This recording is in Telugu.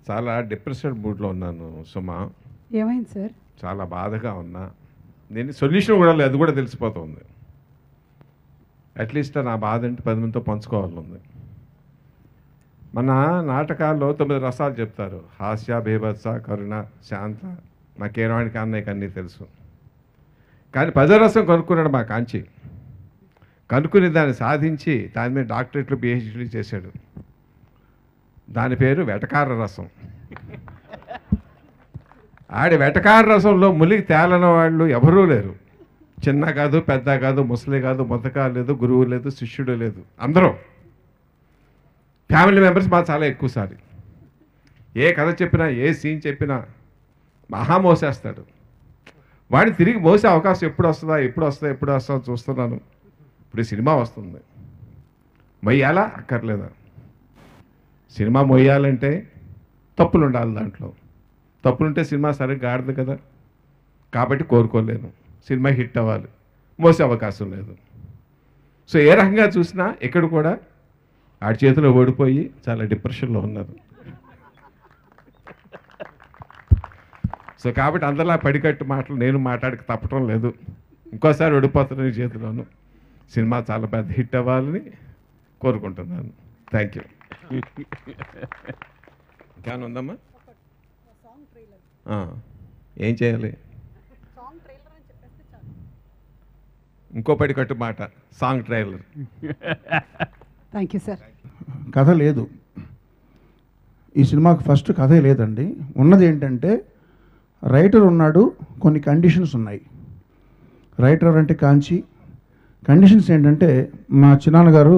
చాలా డిప్రెస్డ్ మూడ్లో ఉన్నాను సుమా. ఏమైంది సార్? చాలా బాధగా ఉన్నా. నేను సొల్యూషన్ కూడా లేదు, అది కూడా తెలిసిపోతుంది. అట్లీస్ట్ నా బాధ అంటే 10 మందితో పంచుకోవాలని. మన నాటకాల్లో 9 రసాలు చెప్తారు: హాస్య, బీభత్స, కరుణ, శాంత. నాకేనాడికి అన్నయ్యకి అన్నీ తెలుసు. కానీ 10వ రసం కనుక్కున్నాడు మా కాంచి. కనుక్కుని దాన్ని సాధించి దాని మీద డాక్టరేట్లు, పిహెచ్డీలు చేశాడు. దాని పేరు వెటకార రసం. ఆడి వెటకార రసంలో ములిగి తేలని వాళ్ళు ఎవరూ లేరు. చిన్న కాదు, పెద్ద కాదు, ముసలి కాదు, మొదక లేదు, గురువు లేదు, శిష్యుడు లేదు. అందరూ ఫ్యామిలీ మెంబర్స్ మాకు చాలా ఎక్కువసారి ఏ కథ చెప్పినా, ఏ సీన్ చెప్పినా మహా మోసేస్తాడు. వాడిని తిరిగి మోసే అవకాశం ఎప్పుడు వస్తుందో చూస్తున్నాను. ఇప్పుడు ఈ సినిమా వస్తుంది. మొయ్యాలా అక్కర్లేదా? సినిమా మొయ్యాలంటే తప్పులు ఉండాలి. దాంట్లో తప్పులుంటే సినిమా సరిగ్గా ఆడదు కదా. కాబట్టి కోరుకోలేను. సినిమా హిట్ అవ్వాలి, మోసే అవకాశం లేదు. సో ఏ రకంగా చూసినా ఇక్కడ కూడా ఆడి చేతిలో ఓడిపోయి చాలా డిప్రెషన్లో ఉన్నారు. సో కాబట్టి అందరిలా పడికట్టు మాటలు నేను మాట్లాడక తప్పటం లేదు. ఇంకోసారి ఓడిపోతున్న చేతిలోను. సినిమా చాలా పెద్ద హిట్ అవ్వాలని కోరుకుంటున్నాను. Thank you. ఇంకేమైనా ఉందమ్మా? ఏం చేయాలి? ఇంకో పడికట్టు మాట, song trailer. Thank you sir. కథ లేదు ఈ సినిమాకి. ఫస్ట్ కథే లేదండి. ఉన్నది ఏంటంటే రైటర్ ఉన్నాడు, కొన్ని కండిషన్స్ ఉన్నాయి. రైటర్ అంటే కాంచి. కండిషన్స్ ఏంటంటే మా చిన్నాన్నగారు